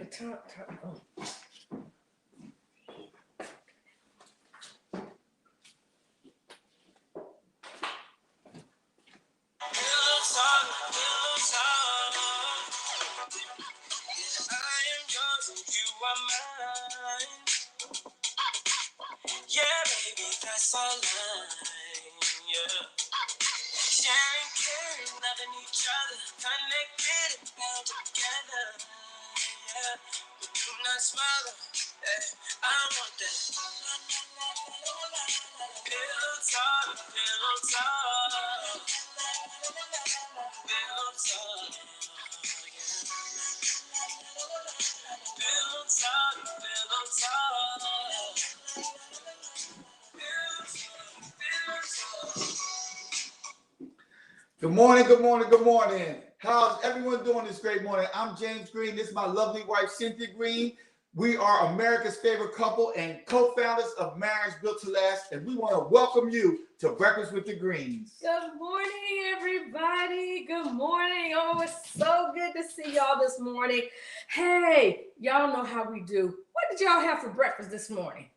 turn. Oh. Yeah, baby, that's our line. Yeah. Sharing, caring, loving each other, connected and bound together. Yeah. We do not smother. Hey, I want that. Pillow talk, pillow talk. Pillow talk. Pillow talk, pillow talk. Good morning, good morning, good morning. How's everyone doing this great morning? I'm James Greene. This is my lovely wife, Cynthia Greene. We are America's favorite couple and co-founders of Marriage Built to Last, and we want to welcome you to Breakfast with the Greenes. Good morning, everybody. Good morning. Oh, it's so good to see y'all this morning. Hey, y'all know how we do. What did y'all have for breakfast this morning?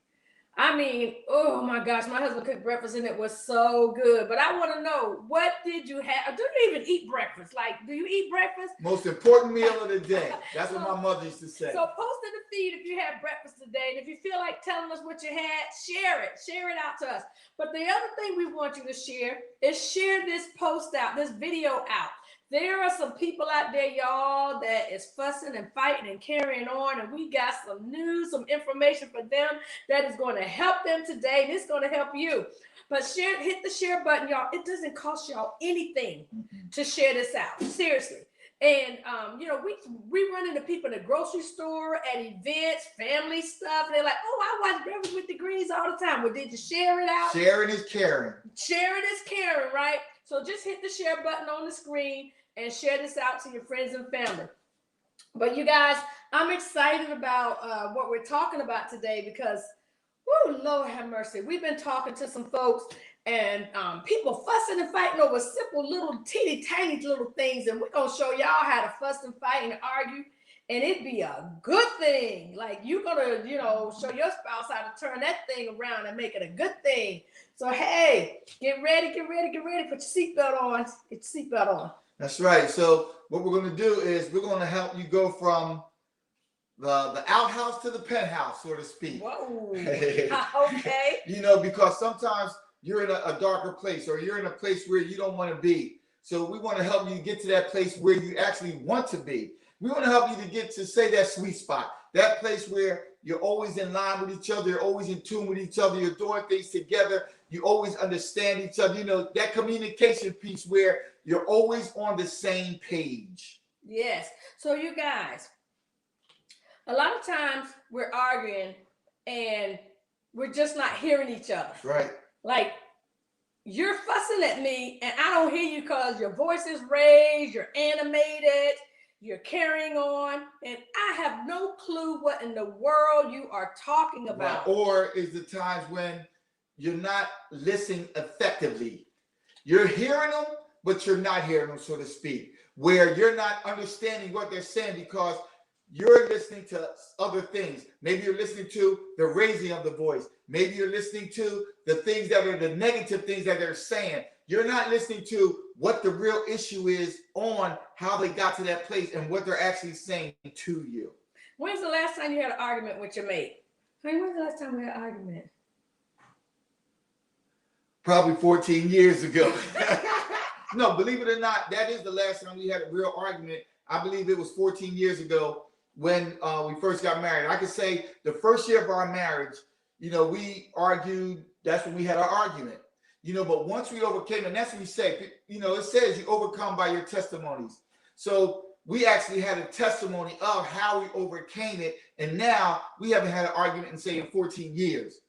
I mean, oh my gosh, my husband cooked breakfast and it was so good. But I want to know, what did you have? Do you even eat breakfast? Like, do you eat breakfast? Most important meal of the day. That's what my mother used to say. So post in the feed if you had breakfast today. And if you feel like telling us what you had, share it. Share it out to us. But the other thing we want you to share is share this post out, this video out. There are some people out there, y'all, that is fussing and fighting and carrying on, and we got some news, some information for them that is going to help them today, and it's going to help you. But share, hit the share button, y'all. It doesn't cost y'all anything to share this out, seriously. And, you know, we run into people in the grocery store, at events, family stuff, and they're like, oh, I watch Breakfast with the Greenes all the time. Well, did you share it out? Sharing is caring. Sharing is caring, right? So just hit the share button on the screen and share this out to your friends and family. But you guys, I'm excited about what we're talking about today because, whoo, Lord have mercy. We've been talking to some folks and people fussing and fighting over simple little teeny tiny little things. And we're going to show y'all how to fuss and fight and argue. And it'd be a good thing. Like you're going to, you know, show your spouse how to turn that thing around and make it a good thing. So, hey, get ready, get ready, get ready. Put your seatbelt on. Get your seatbelt on. That's right. So what we're going to do is we're going to help you go from the outhouse to the penthouse, so to speak. Whoa. Okay. You know, because sometimes you're in a darker place or you're in a place where you don't want to be. So we want to help you get to that place where you actually want to be. We want to help you to get to, say, that sweet spot, that place where you're always in line with each other, you're always in tune with each other, you're doing things together, you always understand each other. You know, that communication piece where you're always on the same page. Yes. So you guys, a lot of times we're arguing and we're just not hearing each other. Right. Like you're fussing at me and I don't hear you because your voice is raised, you're animated, you're carrying on, and I have no clue what in the world you are talking about. Right. Or is the times when you're not listening effectively. You're hearing them, but you're not hearing them, so to speak, where you're not understanding what they're saying because you're listening to other things. Maybe you're listening to the raising of the voice. Maybe you're listening to the things that are the negative things that they're saying. You're not listening to what the real issue is on how they got to that place and what they're actually saying to you. When's the last time you had an argument with your mate? When's the last time we had an argument? Probably 14 years ago. No, believe it or not, that is the last time we had a real argument. I believe it was 14 years ago when we first got married. I could say the first year of our marriage, you know, we argued. That's when we had our argument. You know, but once we overcame, and that's what we say, you know, it says you overcome by your testimonies. So we actually had a testimony of how we overcame it. And now we haven't had an argument in, say, in 14 years.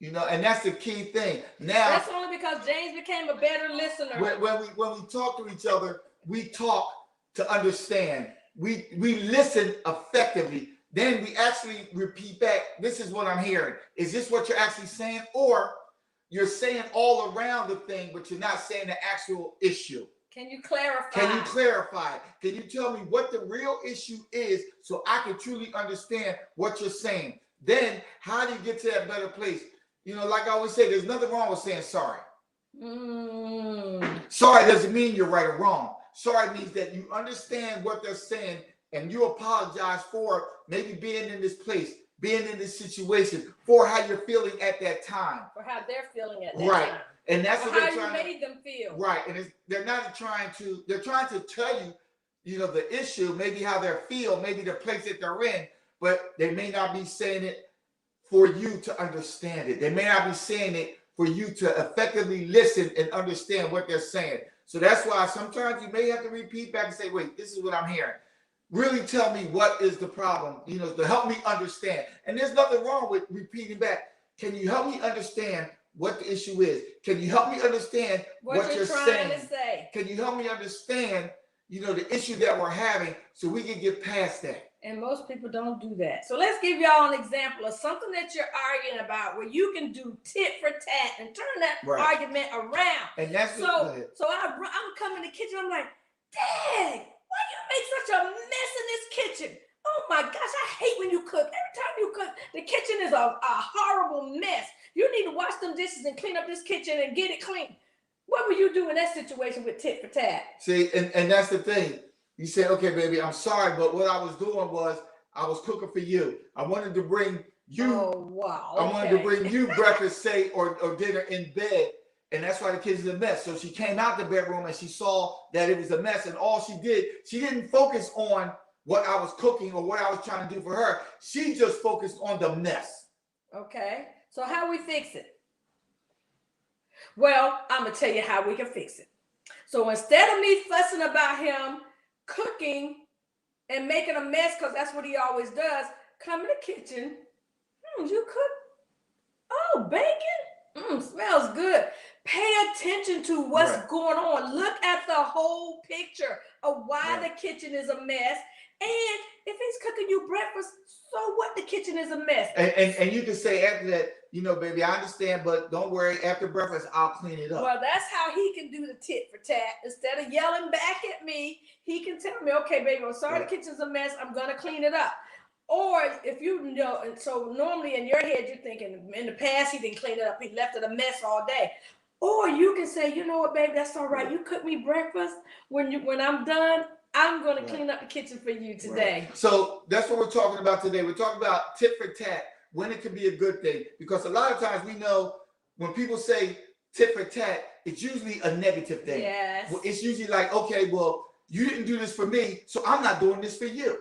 You know, and that's the key thing. Now that's only because James became a better listener. When we talk to each other, we talk to understand. We listen effectively. Then we actually repeat back, this is what I'm hearing. Is this what you're actually saying? Or you're saying all around the thing, but you're not saying the actual issue. Can you clarify? Can you clarify? Can you tell me what the real issue is so I can truly understand what you're saying? Then how do you get to that better place? You know, like I always say, there's nothing wrong with saying sorry. Sorry doesn't mean you're right or wrong. Sorry means that you understand what they're saying and you apologize for maybe being in this place, being in this situation, for how you're feeling at that time. For how they're feeling at that right. time. And that's what how they're trying you made them feel. Right. And they're trying to tell you, you know, the issue, maybe how they feel, maybe the place that they're in, but they may not be saying it for you to understand it. They may not be saying it for you to effectively listen and understand what they're saying. So that's why sometimes you may have to repeat back and say, wait, this is what I'm hearing. Really tell me what is the problem, you know, to help me understand. And there's nothing wrong with repeating back. Can you help me understand what the issue is? Can you help me understand what you're trying to say? Can you help me understand, you know, the issue that we're having so we can get past that? And most people don't do that. So let's give y'all an example of something that you're arguing about where you can do tit for tat and turn that argument around. And that's so I'm coming in the kitchen. I'm like, Dad, why you make such a mess in this kitchen? Oh my gosh, I hate when you cook. Every time you cook, the kitchen is a horrible mess. You need to wash them dishes and clean up this kitchen and get it clean. What would you do in that situation with tit for tat? See, and that's the thing. You say, okay, baby, I'm sorry, but what I was doing was I was cooking for you. I wanted to bring you. Oh, wow. Okay. I wanted to bring you breakfast, say, or dinner in bed. And that's why the kids are a mess. So she came out the bedroom and she saw that it was a mess. And all she didn't focus on what I was cooking or what I was trying to do for her. She just focused on the mess. Okay. So how we fix it? Well, I'm going to tell you how we can fix it. So instead of me fussing about him cooking and making a mess, because that's what he always does, come in the kitchen. You cook? Oh, bacon? Smells good. Pay attention to what's going on. Look at the whole picture of why the kitchen is a mess. And if he's cooking you breakfast, so what? The kitchen is a mess. And you can say after that, you know, baby, I understand, but don't worry. After breakfast, I'll clean it up. Well, that's how he can do the tit for tat. Instead of yelling back at me, he can tell me, okay, baby, I'm sorry the kitchen's a mess. I'm going to clean it up. Or if you know, and so normally in your head, you're thinking in the past, he didn't clean it up. He left it a mess all day. Or you can say, you know what, baby, that's all right. You cook me breakfast. When I'm done, I'm going to clean up the kitchen for you today. So that's what we're talking about today. We're talking about tit for tat, when it can be a good thing. Because a lot of times we know when people say tit for tat, it's usually a negative thing. Yes. It's usually like, okay, well, you didn't do this for me, so I'm not doing this for you.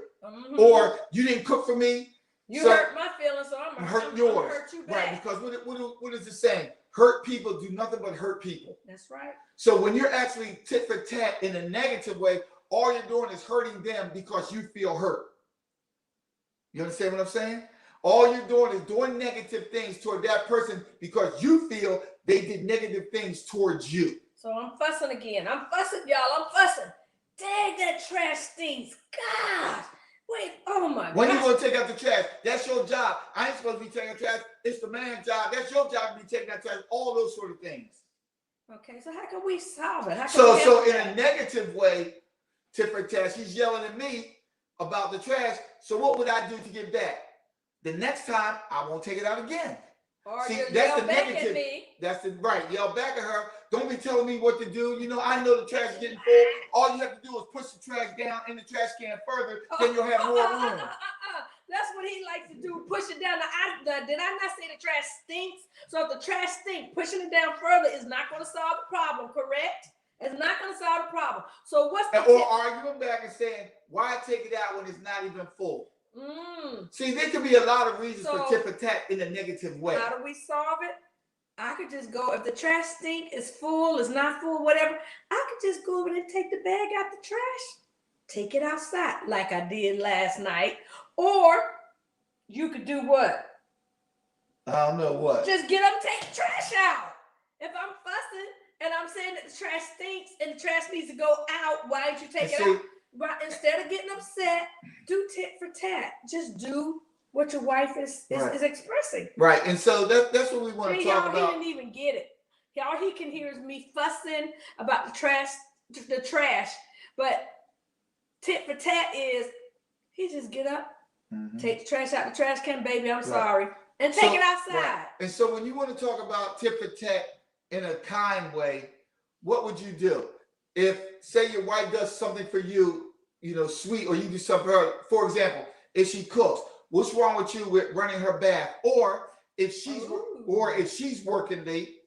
Or you didn't cook for me. You hurt my feelings, so I'm hurt yours. I'm hurt you back. Right, because what is it saying? Hurt people do nothing but hurt people. That's right. So when you're actually tit for tat in a negative way, all you're doing is hurting them because you feel hurt. You understand what I'm saying? All you're doing is doing negative things toward that person because you feel they did negative things towards you. So I'm fussing again. I'm fussing, y'all. I'm fussing. Dang, that trash stinks. God. Wait, oh my God. When you going to take out the trash? That's your job. I ain't supposed to be taking out trash. It's the man's job. That's your job to be taking out trash. All those sort of things. Okay, so how can we solve it? So in a negative way, tit for tat, she's yelling at me about the trash. So what would I do to get back? The next time, I won't take it out again. Or see, you that's yell the back negative. at me. That's the right. Yell back at her. Don't be telling me what to do. You know, I know the trash is getting full. All you have to do is push the trash down in the trash can further, then you'll have more room. That's what he likes to do. Push it down. Did I not say the trash stinks? So if the trash stinks, pushing it down further is not going to solve the problem, correct? It's not going to solve the problem. So what's the or arguing back and saying, why take it out when it's not even full? See, there could be a lot of reasons for tit for tat in a negative way. How do we solve it? I could just go, if the trash stink is full, is not full, whatever, I could just go over there and take the bag out the trash, take it outside like I did last night. Or you could do what? I don't know what. Just get up and take the trash out. If I'm fussing and I'm saying that the trash stinks and the trash needs to go out, why don't you take it out? But instead of getting upset, do tit for tat. Just do what your wife is expressing. Right. And so that's what we want to talk about. He didn't even get it. All he can hear is me fussing about the trash the trash. But tit for tat is he just get up, take the trash out the trash can, baby, I'm sorry, and take it outside. Right. And so when you want to talk about tit for tat in a kind way, what would you do? If, say, your wife does something for you, you know, sweet, or you do something for her. For example, if she cooks, what's wrong with you with running her bath? Or if she's working late,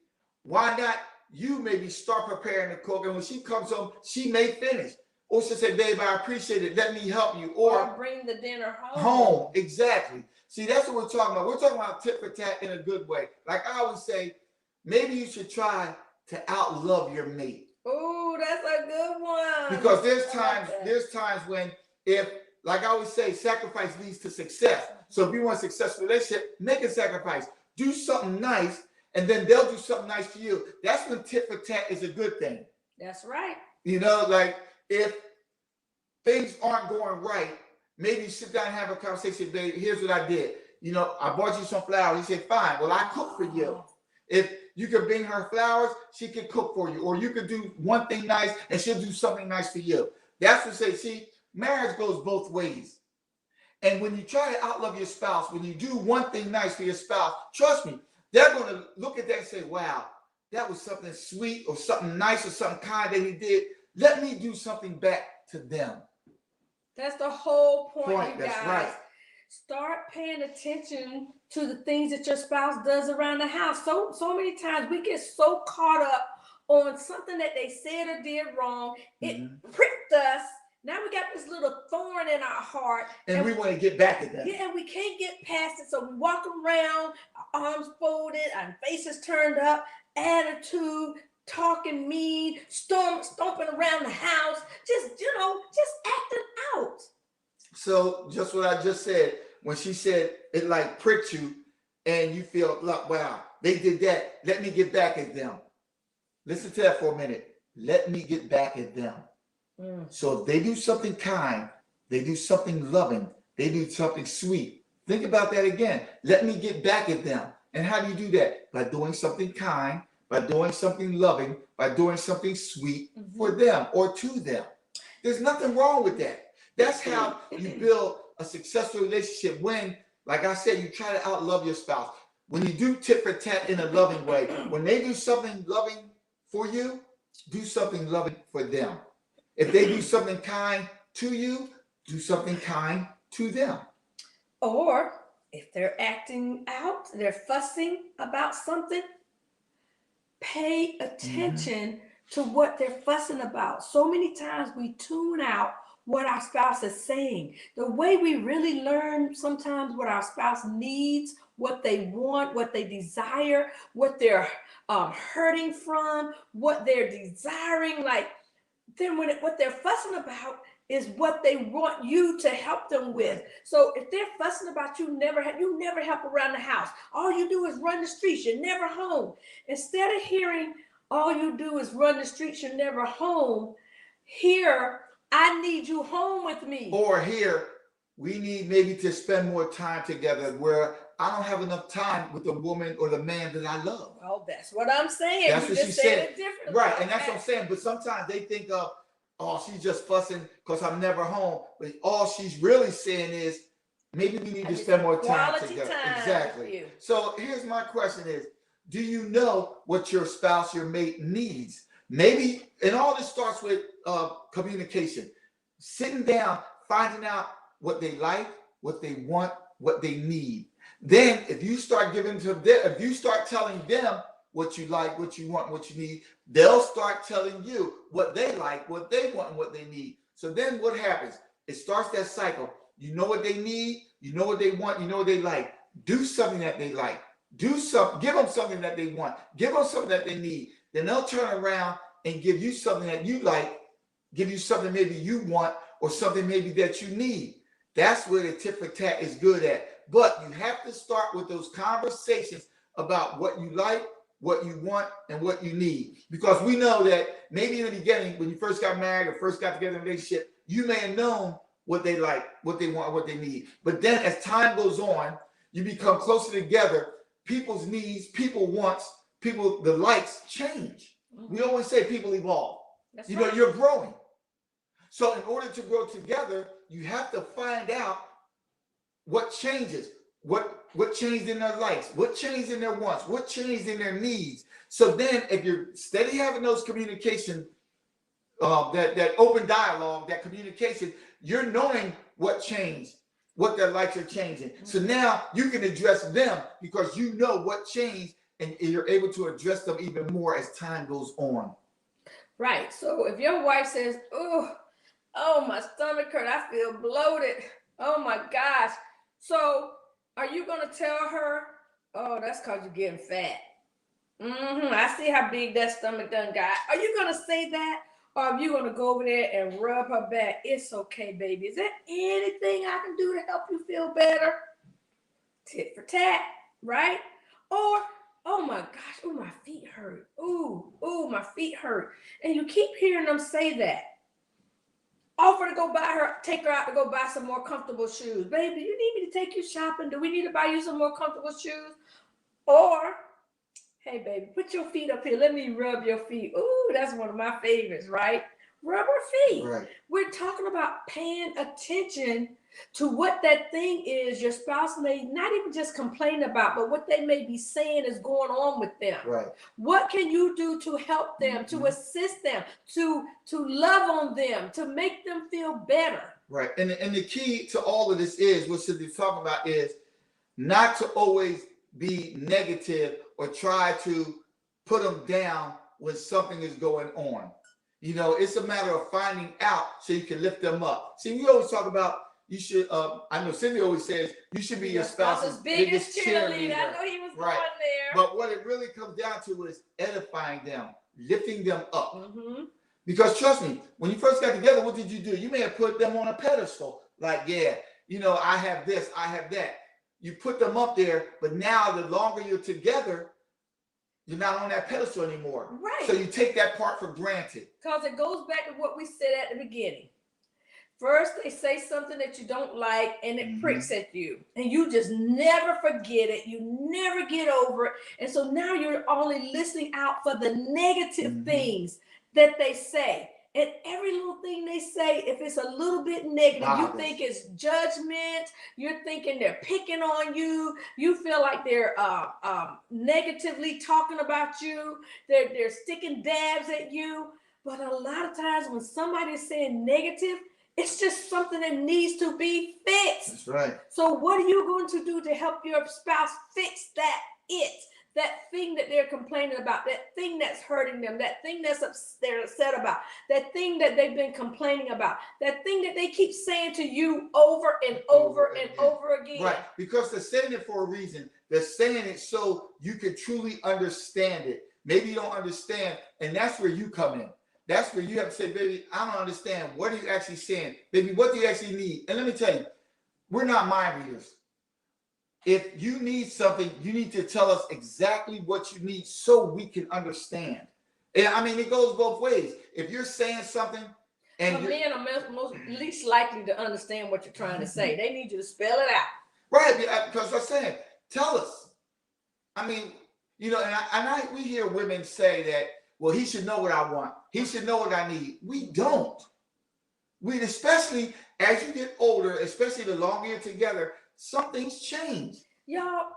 why not you maybe start preparing to cook, and when she comes home, she may finish. Or she'll say, babe, I appreciate it, let me help you. Or bring the dinner home. Exactly. See, that's what we're talking about. We're talking about tit for tat in a good way. Like I always say, maybe you should try to outlove your mate. Oh, that's a good one. Because there's times when, if, like I always say, sacrifice leads to success. So if you want a successful relationship, make a sacrifice. Do something nice, and then they'll do something nice to you. That's when tit for tat is a good thing. That's right. You know, like if things aren't going right, maybe you sit down and have a conversation, babe, here's what I did. You know, I bought you some flowers. He said, fine. Well, I cook for you. If you could bring her flowers, she can cook for you. Or you could do one thing nice and she'll do something nice for you. That's what say, see, marriage goes both ways. And when you try to outlove your spouse, when you do one thing nice for your spouse, trust me, they're going to look at that and say, wow, that was something sweet or something nice or something kind that he did. Let me do something back to them. That's the whole point, you That's guys. right. Start paying attention to the things that your spouse does around the house. So many times we get so caught up on something that they said or did wrong. It pricked us. Now we got this little thorn in our heart. And we want to get back at them. Yeah, and we can't get past it. So we walk around, our arms folded, our faces turned up, attitude, talking mean, stomping around the house, just acting out. So just what I just said, when she said it like pricked you and you feel like, wow, they did that. Let me get back at them. Listen to that for a minute. Let me get back at them. So if they do something kind, they do something loving, they do something sweet. Think about that again. Let me get back at them. And how do you do that? By doing something kind, by doing something loving, by doing something sweet for them or to them. There's nothing wrong with that. That's how you build a successful relationship when, like I said, you try to outlove your spouse. When you do tit for tat in a loving way, when they do something loving for you, do something loving for them. If they do something kind to you, do something kind to them. Or if they're acting out, they're fussing about something, pay attention to what they're fussing about. So many times we tune out what our spouse is saying. The way we really learn sometimes what our spouse needs, what they want, what they desire, what they're hurting from, what they're desiring, like then what they're fussing about is what they want you to help them with. So if they're fussing about you never help around the house. All you do is run the streets. You're never home. Instead of hearing all you do is run the streets, you're never home, hear, I need you home with me. Or here, we need maybe to spend more time together where I don't have enough time with the woman or the man that I love. Oh, that's what I'm saying. That's what she said. It differently. Right, and that's what I'm saying. But sometimes they think of, oh, she's just fussing because I'm never home. But all she's really saying is, maybe we need to spend more time together. Exactly. So here's my question is, do you know what your spouse, your mate needs? Maybe, and all this starts with communication. Sitting down, finding out what they like, what they want, what they need. Then if you start giving to them, if you start telling them what you like, what you want, what you need, they'll start telling you what they like, what they want, and what they need. So then what happens? It starts that cycle. You know what they need, you know what they want, you know what they like. Do something that they like. Do something, give them something that they want, give them something that they need. Then they'll turn around and give you something that you like, give you something maybe you want, or something maybe that you need. That's where the tit for tat is good at. But you have to start with those conversations about what you like, what you want, and what you need. Because we know that maybe in the beginning, when you first got married or first got together in a relationship, you may have known what they like, what they want, what they need. But then as time goes on, you become closer together. People's needs, people wants, the likes change. We always say people evolve. That's You know, right. you're growing. So in order to grow together, you have to find out what changes, what changed in their likes, what changed in their wants, what changed in their needs. So then, if you're steady having those communication, that open dialogue, that communication, you're knowing what changed, what their likes are changing. So now you can address them because you know what changed, and you're able to address them even more as time goes on. Right. So if your wife says, oh, my stomach hurt, I feel bloated. Oh my gosh. So are you gonna tell her, oh, that's because you're getting fat? I see how big that stomach done got. Are you gonna say that? Or are you gonna go over there and rub her back? It's okay, baby. Is there anything I can do to help you feel better? Tit for tat, right? Or, oh my gosh, oh, my feet hurt. Ooh, my feet hurt. And you keep hearing them say that. Offer to go buy her, take her out to go buy some more comfortable shoes. Baby, you need me to take you shopping? Do we need to buy you some more comfortable shoes? Or, hey, baby, put your feet up here. Let me rub your feet. Ooh, that's one of my favorites, right? Rub her feet. Right. We're talking about paying attention to what that thing is your spouse may not even just complain about, but what they may be saying is going on with them. Right. What can you do to help them, to assist them, to love on them, to make them feel better? Right. And the key to all of this is what Cynthia's talking about is not to always be negative or try to put them down when something is going on. You know, it's a matter of finding out so you can lift them up. See, we always talk about you should, I know Cynthia always says you should be your spouse's biggest cheerleader. I know he was right. going there. But what it really comes down to is edifying them, lifting them up. Because trust me, when you first got together, what did you do? You may have put them on a pedestal. Like, yeah, you know, I have this, I have that. You put them up there, but now the longer you're together, you're not on that pedestal anymore. Right. So you take that part for granted. Because it goes back to what we said at the beginning. First, they say something that you don't like and it pricks at you. And you just never forget it. You never get over it. And so now you're only listening out for the negative things that they say. And every little thing they say, if it's a little bit negative, you think it's judgment. You're thinking they're picking on you. You feel like they're negatively talking about you. They're sticking dabs at you. But a lot of times when somebody's saying negative, it's just something that needs to be fixed. That's right. So what are you going to do to help your spouse fix that thing that they're complaining about, that thing that's hurting them, that thing they're upset about, that thing that they've been complaining about, that thing that they keep saying to you over and over and over again? Right, because they're saying it for a reason. They're saying it so you can truly understand it. Maybe you don't understand, and that's where you come in. That's where you have to say, baby, I don't understand. What are you actually saying? Baby, what do you actually need? And let me tell you, we're not mind readers. If you need something, you need to tell us exactly what you need so we can understand. And I mean, it goes both ways. If you're saying something and men are most least likely to understand what you're trying to say. They need you to spell it out. Right, because I'm saying, tell us. I mean, you know, and we hear women say that, well, he should know what I want. He should know what I need. We don't. Especially as you get older, especially the longer you're together, some things change. Y'all,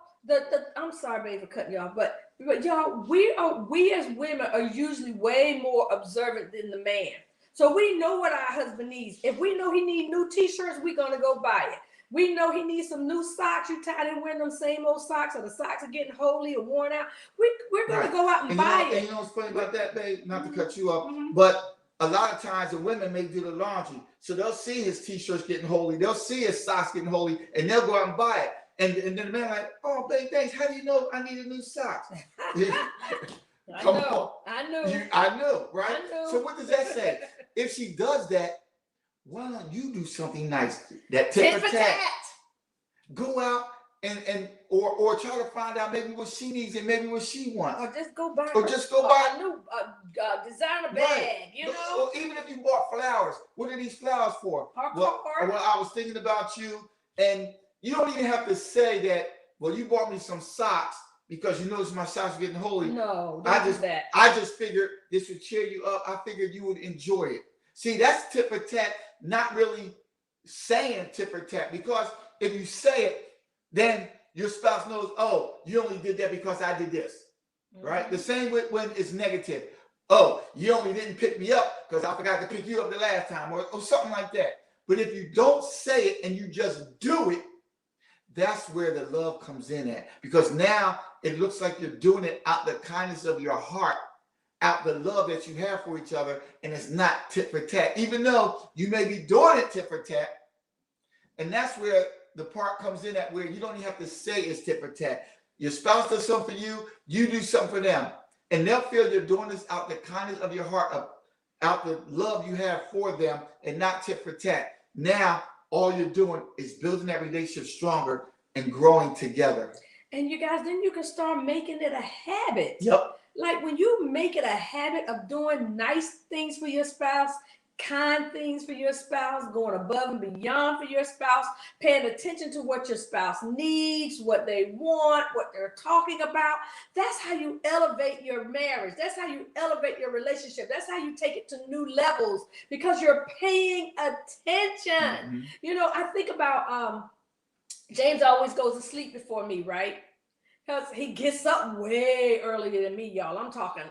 I'm sorry, baby, for cutting y'all, but y'all, we as women are usually way more observant than the man. So we know what our husband needs. If we know he needs new t-shirts, we're gonna go buy it. We know he needs some new socks. You tired of wearing them same old socks, or the socks are getting holey or worn out. We're gonna go out and buy it. And you know what's funny about that, babe? Not to cut you off, but a lot of times the women may do the laundry. So they'll see his t-shirts getting holey. They'll see his socks getting holey, and they'll go out and buy it. And then the man like, oh, babe, thanks. How do you know I needed new socks? Come on. I know, right? I know. So what does that say? If she does that, why don't you do something nice? That tit for tat. Go out or try to find out maybe what she needs and maybe what she wants. Or just go buy a new designer bag, right. you know? Or even if you bought flowers, what are these flowers for? Well, I was thinking about you, and you don't even have to say that, well, you bought me some socks because you notice my shots getting holy. No, don't do that. I just figured this would cheer you up. I figured you would enjoy it. See, that's tit for tat, not really saying tit for tat, because if you say it, then your spouse knows, oh, you only did that because I did this, right? The same with when it's negative. Oh, you only didn't pick me up because I forgot to pick you up the last time, or something like that. But if you don't say it and you just do it, that's where the love comes in at. Because now it looks like you're doing it out the kindness of your heart, out the love that you have for each other, and it's not tit for tat, even though you may be doing it tit for tat. And that's where the part comes in at, where you don't even have to say it's tit for tat. Your spouse does something for you, you do something for them. And they'll feel you're doing this out the kindness of your heart, out the love you have for them, and not tit for tat. Now, all you're doing is building that relationship stronger and growing together. And you guys, then you can start making it a habit. Yep. Like when you make it a habit of doing nice things for your spouse, kind things for your spouse, going above and beyond for your spouse, paying attention to what your spouse needs, what they want, what they're talking about. That's how you elevate your marriage. That's how you elevate your relationship. That's how you take it to new levels, because you're paying attention. You know, I think about James always goes to sleep before me, right? Because he gets up way earlier than me, y'all. I'm talking,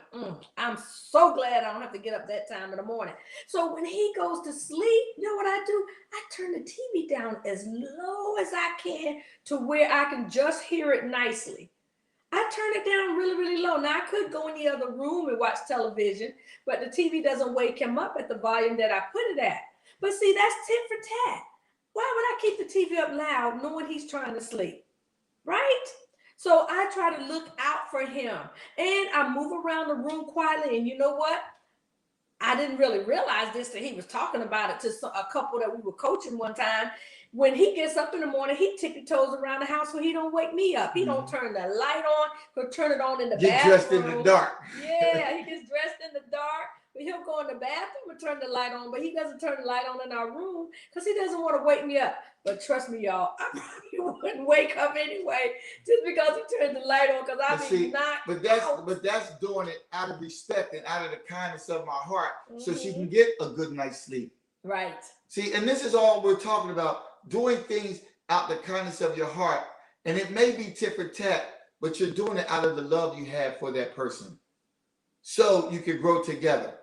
I'm so glad I don't have to get up that time in the morning. So when he goes to sleep, you know what I do? I turn the TV down as low as I can to where I can just hear it nicely. I turn it down really, really low. Now, I could go in the other room and watch television, but the TV doesn't wake him up at the volume that I put it at. But see, that's tit for tat. Why would I keep the TV up loud knowing he's trying to sleep, right? So I try to look out for him, and I move around the room quietly. And you know what? I didn't really realize this till he was talking about it to a couple that we were coaching one time. When he gets up in the morning, he tippy-toes around the house so he don't wake me up. He don't turn the light on. He'll turn it on in the bathroom. Get dressed in the dark. Yeah, he gets dressed in the dark. But he'll go in the bathroom and turn the light on, but he doesn't turn the light on in our room because he doesn't want to wake me up. But trust me, y'all, I probably wouldn't wake up anyway just because he turned the light on, because I'd be knocked out. But that's doing it out of respect and out of the kindness of my heart, so she can get a good night's sleep. Right. See, and this is all we're talking about, doing things out the kindness of your heart. And it may be tit for tat, but you're doing it out of the love you have for that person, so you can grow together.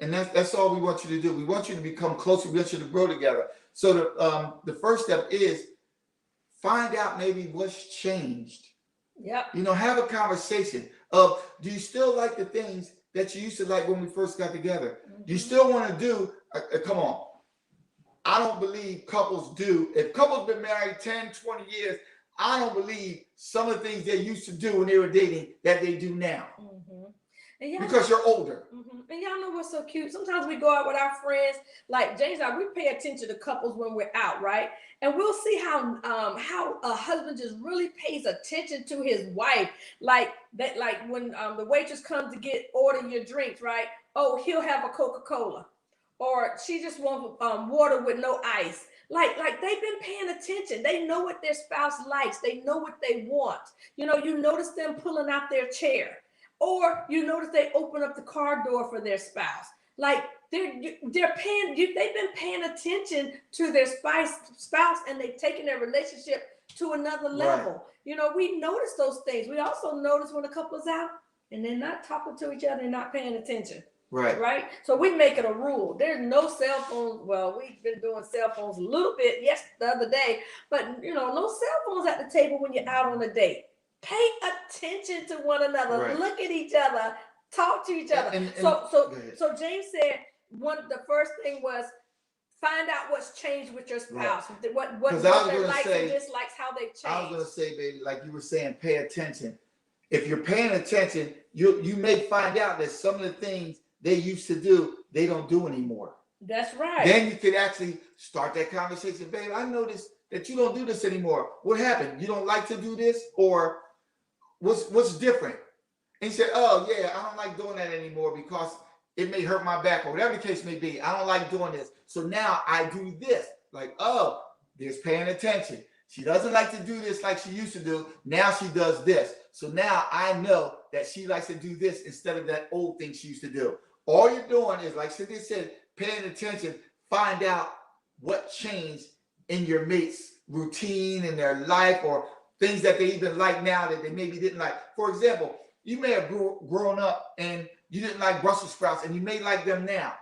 And that's all we want you to do. We want you to become closer. We want you to grow together. So the first step is find out maybe what's changed. Yep. You know, have a conversation of, do you still like the things that you used to like when we first got together? Do you still want to do, come on. I don't believe couples do. If couples been married 10, 20 years, I don't believe some of the things they used to do when they were dating that they do now. Because you're older. And y'all know what's so cute? Sometimes we go out with our friends, like James and I, we pay attention to couples when we're out, right? And we'll see how a husband just really pays attention to his wife. Like that, like when the waitress comes to order your drinks, right? Oh, he'll have a Coca-Cola. Or she just wants water with no ice. Like they've been paying attention. They know what their spouse likes. They know what they want. You know, you notice them pulling out their chair. Or you notice they open up the car door for their spouse. Like they've been paying attention to their spouse, and they've taken their relationship to another level. Right. You know, we notice those things. We also notice when a couple is out and they're not talking to each other and not paying attention. Right. Right. So we make it a rule. There's no cell phones. Well, we've been doing cell phones a little bit the other day, but no cell phones at the table when you're out on a date. Pay attention to one another. Right. Look at each other. Talk to each other. So James said the first thing was find out what's changed with your spouse. Right. What their likes and dislikes, how they've changed. I was going to say, baby, like you were saying, pay attention. If you're paying attention, you may find out that some of the things they used to do, they don't do anymore. That's right. Then you could actually start that conversation. Babe, I noticed that you don't do this anymore. What happened? You don't like to do this? Or what's different? And he said, oh yeah, I don't like doing that anymore because it may hurt my back, or whatever the case may be. I don't like doing this. So now I do this. Like, oh, there's paying attention. She doesn't like to do this like she used to do. Now she does this. So now I know that she likes to do this instead of that old thing she used to do. All you're doing is, like Cynthia said, paying attention, find out what changed in your mate's routine in their life, or things that they even like now that they maybe didn't like. For example, you may have grown up and you didn't like Brussels sprouts, and you may like them now.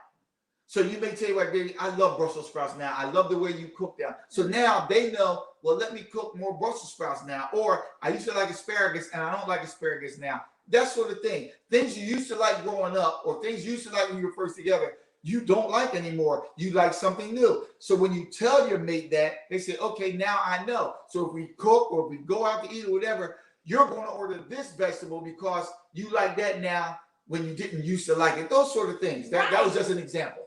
So you may tell you, like, baby, I love Brussels sprouts now. I love the way you cook them. So now they know, well, let me cook more Brussels sprouts now. Or I used to like asparagus and I don't like asparagus now. That sort of thing. Things you used to like growing up, or things you used to like when you were first together, you don't like anymore. You like something new. So when you tell your mate that, they say, okay, now I know. So if we cook or if we go out to eat or whatever, you're going to order this vegetable because you like that now when you didn't used to like it. Those sort of things. That was just an example.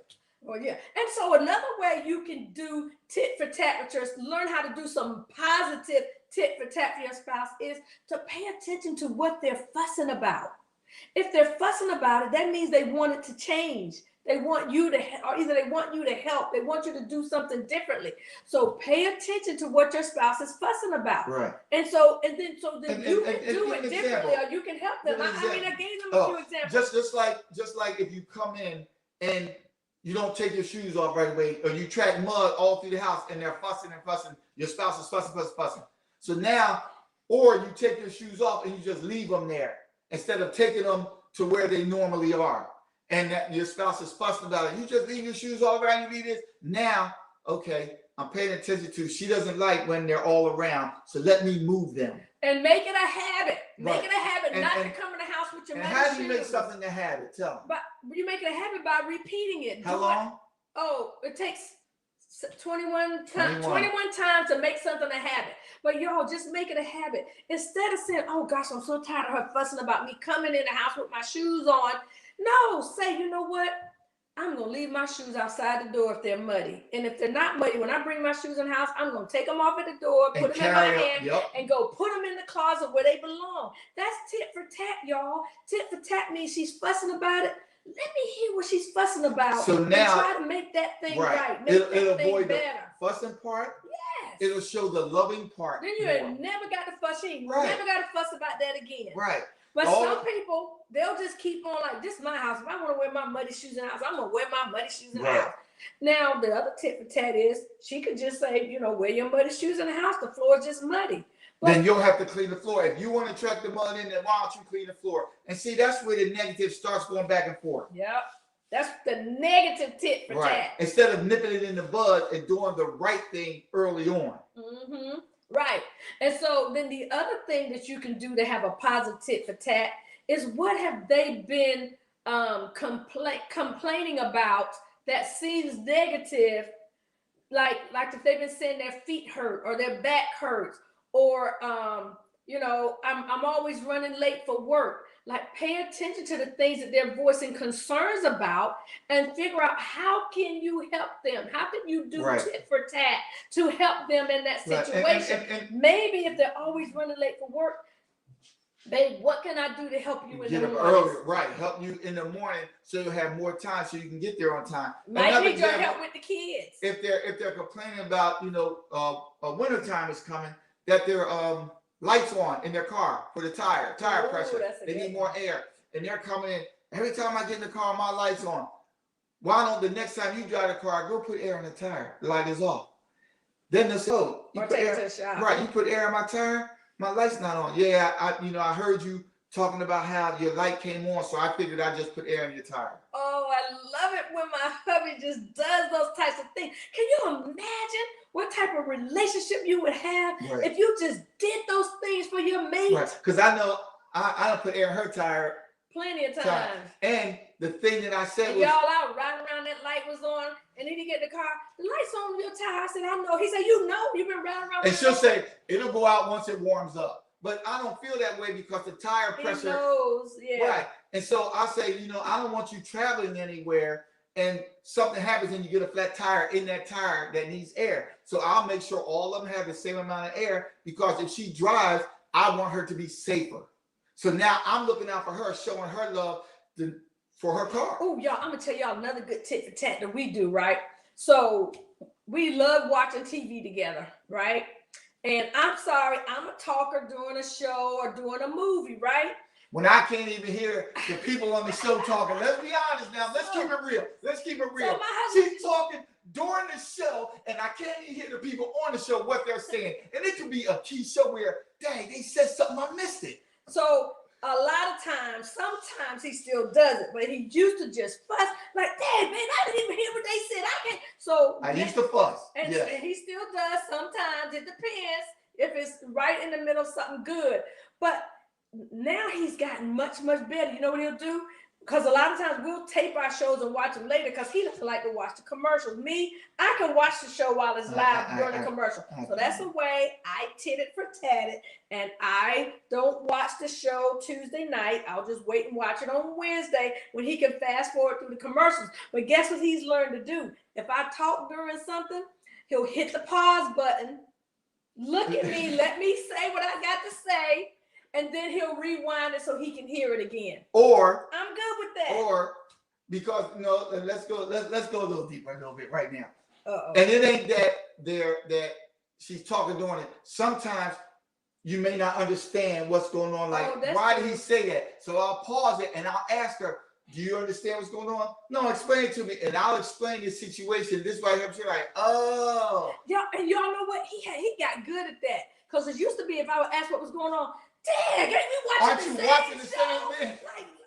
Well, yeah. And so another way you can do tit for tat with your, learn how to do some positive tit for tat for your spouse, is to pay attention to what they're fussing about. If they're fussing about it, that means they want it to change. They want you to, or either they want you to help, they want you to do something differently. So pay attention to what your spouse is fussing about. Right. And then you can do it differently, or you can help them. I mean, I gave them a few examples. Just like if you come in and you don't take your shoes off right away, or you track mud all through the house and they're fussing and fussing, your spouse is fussing. So now, or you take your shoes off and you just leave them there instead of taking them to where they normally are. And that your spouse is fussing about it. You just leave your shoes all around, you leave this. Now, okay, I'm paying attention to, she doesn't like when they're all around, so let me move them. And make it a habit. Right. Make it a habit, not to come in the house with your mother's shoes. And how do you make something a habit? Tell them. But you make it a habit by repeating it. How long? It takes 21 times to make something a habit. But y'all, just make it a habit. Instead of saying, oh gosh, I'm so tired of her fussing about me coming in the house with my shoes on. No, say, you know what? I'm going to leave my shoes outside the door if they're muddy. And if they're not muddy, when I bring my shoes in the house, I'm going to take them off at the door, put them in my hand, and go put them in the closet where they belong. That's tit for tat, y'all. Tit for tat means she's fussing about it. Let me hear what she's fussing about. So now, and try to make that thing right. Make it'll that thing avoid better. The fussing part. Yes. It'll show the loving part. Then you ain't never got to fuss. She ain't never got to fuss about that again. Right. But some people, they'll just keep on like, this is my house. If I want to wear my muddy shoes in the house, I'm going to wear my muddy shoes in the house. Now, the other tit for tat is, she could just say, you know, wear your muddy shoes in the house. The floor is just muddy. But then you'll have to clean the floor. If you want to track the mud in, then why don't you clean the floor? And see, that's where the negative starts going back and forth. Yep. That's the negative tit for tat. Instead of nipping it in the bud and doing the right thing early on. Mm-hmm. Right. And so then the other thing that you can do to have a positive tit for tat is, what have they been complaining about that seems negative? Like if they've been saying their feet hurt or their back hurts, or you know, I'm always running late for work. Like, pay attention to the things that they're voicing concerns about and figure out, how can you help them? How can you do tit for tat to help them in that situation? And maybe if they're always running late for work, babe, what can I do to help you in the morning? Earlier, help you in the morning so you'll have more time so you can get there on time. Might need your help with the kids. If they're complaining about, you know, winter time is coming, that they're lights on in their car for the tire pressure. They need more air. And they're coming in. Every time I get in the car, my light's on. Why don't the next time you drive the car, go put air in the tire? The light is off. Then you put air, you put air in my tire, my light's not on. Yeah, I heard you talking about how your light came on, so I figured I'd just put air in your tire. Oh, I love it when my hubby just does those types of things. Can you imagine what type of relationship you would have if you just did those things for your mate? Right, because I know I don't put air in her tire plenty of times. And the thing that I said was, y'all out riding around, that light was on, and then he get in the car, the light's on your tire. I said, I know. He said, you know, you've been riding around. And she'll say, it'll go out once it warms up. But I don't feel that way because the tire pressure. He knows, Right. And so I say, you know, I don't want you traveling anywhere and something happens and you get a flat tire in that tire that needs air. So I'll make sure all of them have the same amount of air, because if she drives, I want her to be safer. So now I'm looking out for her, showing her love for her car. Oh, y'all, I'm going to tell y'all another good tit for tat that we do, right? So we love watching TV together, right? And I'm sorry, I'm a talker doing a show or doing a movie, right? When I can't even hear the people on the show talking. Let's be honest now. Let's keep it real. Let's keep it real. So my husband, She's talking during the show, and I can't even hear the people on the show what they're saying. And it could be a key show where, dang, they said something, I missed it. so a lot of times, sometimes he still does it, but he used to just fuss like, "Dad, man, I didn't even hear what they said. I can't." So I used to fuss. and, Yeah. and he still does sometimes. It depends if it's right in the middle of something good. But now he's gotten much better. You know what he'll do? Because a lot of times we'll tape our shows and watch them later because he doesn't like to watch the commercials. Me, I can watch the show while it's live during the commercial. So that's a way I tit it for tat it. And I don't watch the show Tuesday night. I'll just wait and watch it on Wednesday when he can fast forward through the commercials. But guess what he's learned to do? If I talk during something, he'll hit the pause button, look at me, let me say what I got to say, and then he'll rewind it so he can hear it again. Or I'm good with that. Or because let's go a little deeper a little bit right now. Uh-oh. And it ain't that she's talking during it. Sometimes you may not understand what's going on. Like, why did he say that? So I'll pause it and I'll ask her, do you understand what's going on? No, explain it to me. And I'll explain the situation. This way helps you like, oh. And y'all know what? He got good at that. Because it used to be if I would ask what was going on, Dad, ain't we watching the same thing?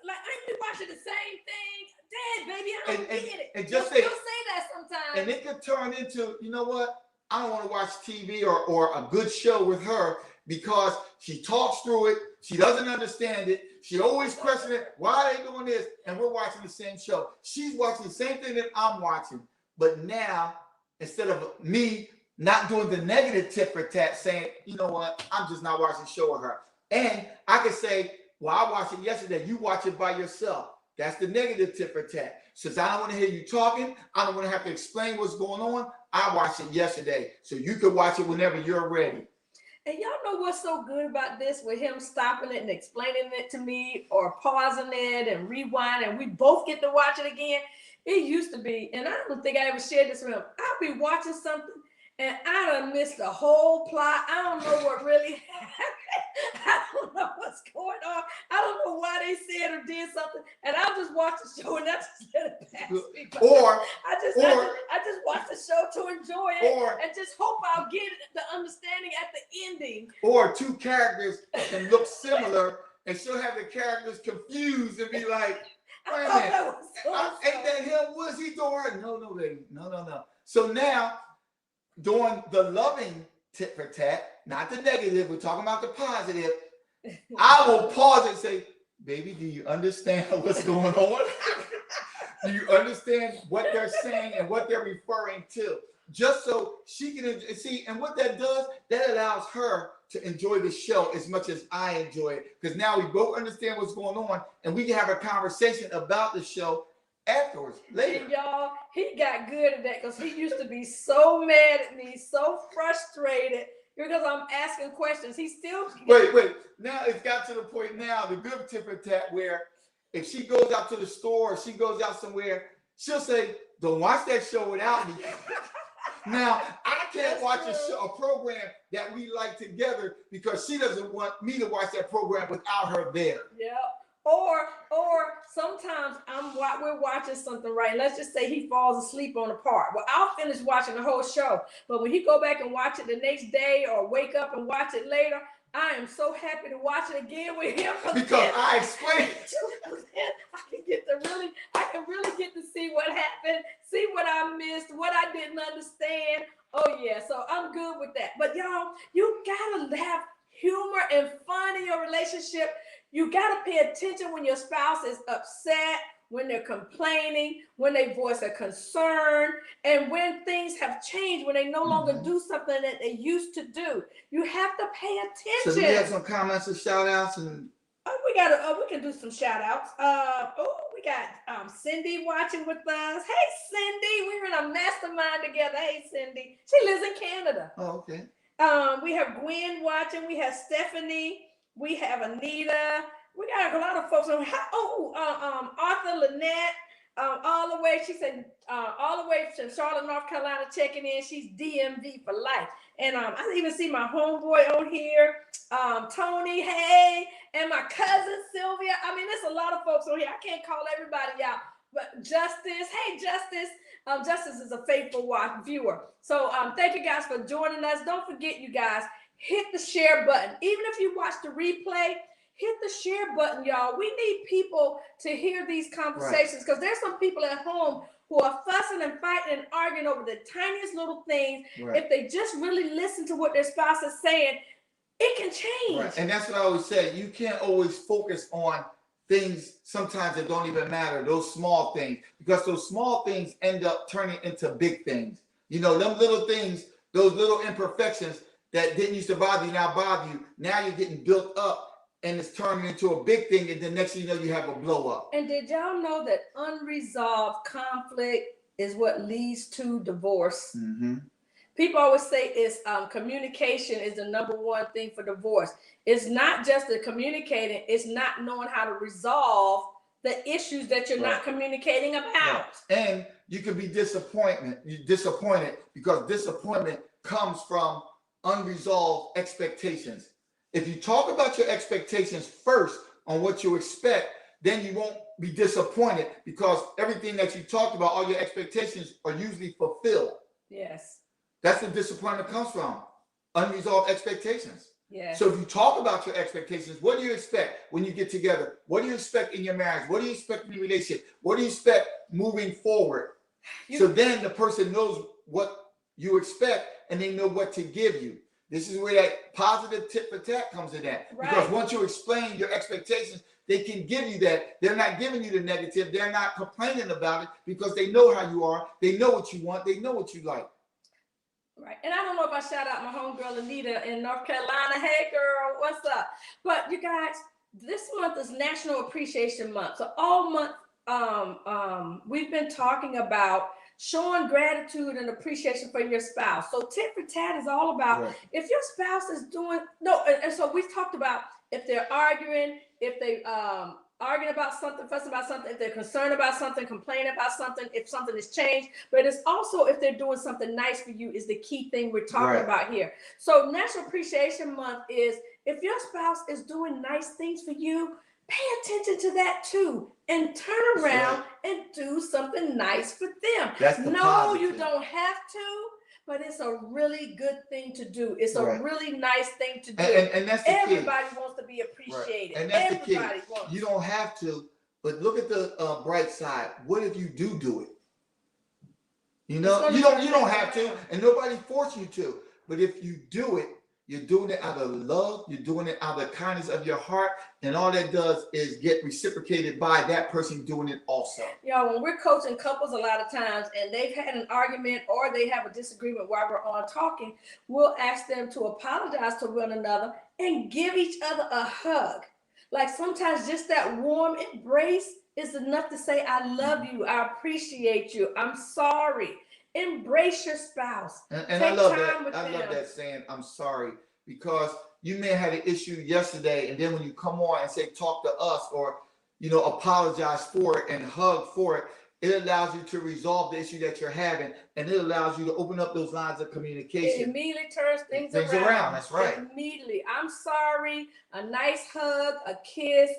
Like, ain't we watching the same thing? Dad, baby, I don't get it. And just you'll say that sometimes. And it could turn into, you know what? I don't want to watch TV or a good show with her because she talks through it. She doesn't understand it. She always questions it. Why are they doing this? And we're watching the same show. She's watching the same thing that I'm watching. But now, instead of me not doing the negative tit for tat, saying, you know what? I'm just not watching the show with her. And I could say, well, I watched it yesterday. You watch it by yourself. That's the negative tit for tat. Since I don't want to hear you talking, I don't want to have to explain what's going on. I watched it yesterday. So you could watch it whenever you're ready. And y'all know what's so good about this with him stopping it and explaining it to me or pausing it and rewinding, and we both get to watch it again. It used to be, and I don't think I ever shared this with him. I'll be watching something and I done missed the whole plot. I don't know what really happened. I don't know what's going on. I don't know why they said or did something. And I'll just watch the show and I just let it pass me. Or I just watch the show to enjoy it and just hope I'll get the understanding at the ending. Or two characters can look similar and she'll have the characters confused and be like, wait a minute, ain't that him? What is he doing? No, baby. No. So now, doing the loving tit for tat, not the negative, we're talking about the positive. I will pause and say, baby, do you understand what's going on? Do you understand what they're saying and what they're referring to? Just so she can see, and what that does, that allows her to enjoy the show as much as I enjoy it. Because now we both understand what's going on and we can have a conversation about the show afterwards, later. And y'all, he got good at that because he used to be so mad at me, so frustrated because I'm asking questions. He still wait. Now it's got to the point now, the good tit for tat, where if she goes out to the store or she goes out somewhere, she'll say, "Don't watch that show without me." Now I can't watch a program that we like together because she doesn't want me to watch that program without her there. Yep. Or sometimes we're watching something, right? Let's just say he falls asleep on the part. Well, I'll finish watching the whole show, but when he go back and watch it the next day or wake up and watch it later, I am so happy to watch it again with him because I explained it. I can really get to see what happened, see what I missed, what I didn't understand. Oh yeah, so I'm good with that. But y'all, you gotta have humor and fun in your relationship. You got to pay attention when your spouse is upset, when they're complaining, when they voice a concern, and when things have changed, when they no longer do something that they used to do. You have to pay attention. So do we have some comments and shout outs? And we can do some shout outs. We got Cindy watching with us. Hey, Cindy, we're in a mastermind together. Hey, Cindy. She lives in Canada. Oh, okay. We have Gwen watching. We have Stephanie. We have Anita. We got a lot of folks. Arthur, Lynette. all the way, she said, all the way to Charlotte, North Carolina, checking in. She's DMV for life. And I even see my homeboy on here, Tony, hey, and my cousin Sylvia. I mean, there's a lot of folks on here. I can't call everybody out, but Justice, hey, Justice. Justice is a faithful viewer. So thank you guys for joining us. Don't forget, you guys, hit the share button. Even if you watch the replay, hit the share button, y'all. We need people to hear these conversations because there's some people at home who are fussing and fighting and arguing over the tiniest little things. Right. If they just really listen to what their spouse is saying, it can change. Right. And that's what I always say. You can't always focus on things sometimes that don't even matter, those small things, because those small things end up turning into big things. You know, them little things, those little imperfections that didn't used to bother you now bother you. Now you're getting built up and it's turning into a big thing, and then next thing you know, you have a blow up. And did y'all know that unresolved conflict is what leads to divorce? Mm-hmm. People always say it's communication is the number one thing for divorce. It's not just the communicating, it's not knowing how to resolve the issues that you're not communicating about. Right. And you can be disappointed because disappointment comes from unresolved expectations. If you talk about your expectations first on what you expect, then you won't be disappointed because everything that you talked about, all your expectations are usually fulfilled. Yes. That's where disappointment comes from, unresolved expectations. Yes. So if you talk about your expectations, what do you expect when you get together? What do you expect in your marriage? What do you expect in your relationship? What do you expect moving forward? So then the person knows what you expect and they know what to give you. This is where that positive tit for tat comes in that. Right. Because once you explain your expectations, they can give you that. They're not giving you the negative. They're not complaining about it because they know how you are. They know what you want. They know what you like. Right. And I don't know if I shout out my homegirl Anita in North Carolina. Hey girl, what's up? But you guys, this month is National Appreciation Month. So all month we've been talking about showing gratitude and appreciation for your spouse. So tit for tat is all about if your spouse is doing and so we talked about if they're arguing, if they arguing about something, fussing about something, if they're concerned about something, complaining about something, if something has changed, but it's also if they're doing something nice for you is the key thing we're talking about here. So National Appreciation Month is if your spouse is doing nice things for you, pay attention to that too and turn around and do something nice for them. You don't have to, but it's a really good thing to do. It's a really nice thing to do. And that's the Everybody key. Wants to be appreciated. And that's Everybody the key. Wants. You don't have to, but look at the bright side. What if you do it? You know, you don't have to, and nobody forced you to. But if you do it, you're doing it out of love. You're doing it out of the kindness of your heart. And all that does is get reciprocated by that person doing it also. Y'all, when we're coaching couples a lot of times and they've had an argument or they have a disagreement while we're on talking, we'll ask them to apologize to one another and give each other a hug. Like sometimes just that warm embrace is enough to say, I love you. I appreciate you. I'm sorry. Embrace your spouse. And I love that. I love that saying, I'm sorry, because you may have had an issue yesterday, and then when you come on and say, talk to us, or, apologize for it and hug for it, it allows you to resolve the issue that you're having, and it allows you to open up those lines of communication. It immediately turns things around. That's right. Immediately. I'm sorry, a nice hug, a kiss,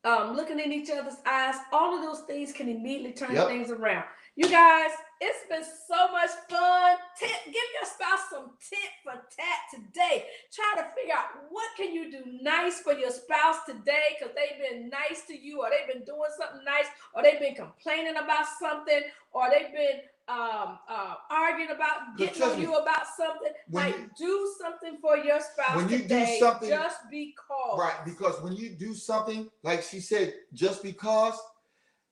looking in each other's eyes, all of those things can immediately turn things around. You guys, it's been so much fun. Give your spouse some tit for tat today. Try to figure out what can you do nice for your spouse today because they've been nice to you, or they've been doing something nice, or they've been complaining about something, or they've been arguing about getting on you about something. Do something for your spouse when you today, do something, just because. Right, because when you do something, like she said, just because,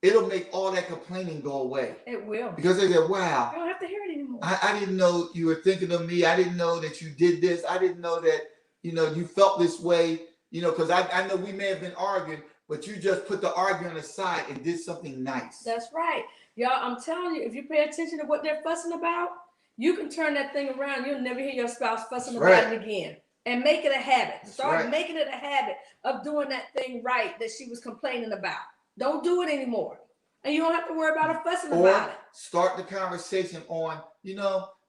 it'll make all that complaining go away. It will. Because they go, wow. You don't have to hear it anymore. I didn't know you were thinking of me. I didn't know that you did this. I didn't know that, you felt this way, because I know we may have been arguing, but you just put the arguing aside and did something nice. That's right. Y'all, I'm telling you, if you pay attention to what they're fussing about, you can turn that thing around. You'll never hear your spouse fussing about it again. And make it a habit. Start making it a habit of doing that thing right that she was complaining about. Don't do it anymore. And you don't have to worry about her fussing Or about it. start the conversation on,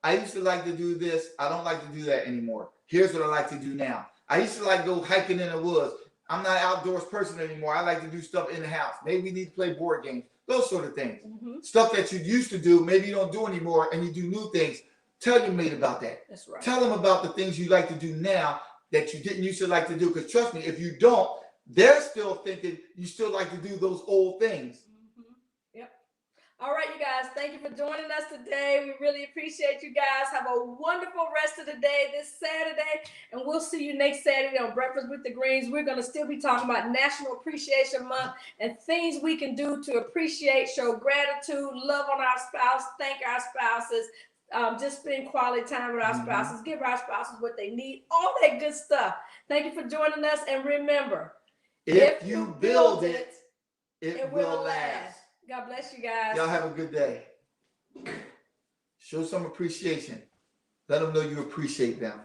I used to like to do this. I don't like to do that anymore. Here's what I like to do now. I used to like go hiking in the woods. I'm not an outdoors person anymore. I like to do stuff in the house. Maybe we need to play board games. Those sort of things. Stuff that you used to do, maybe you don't do anymore, and you do new things. Tell your mate about that. That's right. Tell them about the things you like to do now that you didn't used to like to do. Because trust me, if you don't, they're still thinking you still like to do those old things. Yep. All right, you guys, thank you for joining us today. We really appreciate you guys. Have a wonderful rest of the day this Saturday, and we'll see you next Saturday on Breakfast with the Greenes. We're going to still be talking about National Appreciation Month and things we can do to appreciate, show gratitude, love on our spouse, thank our spouses, just spend quality time with our spouses, give our spouses what they need, all that good stuff. Thank you for joining us, and remember, if you build it, it will last. God bless you guys. Y'all have a good day. Show some appreciation. Let them know you appreciate them.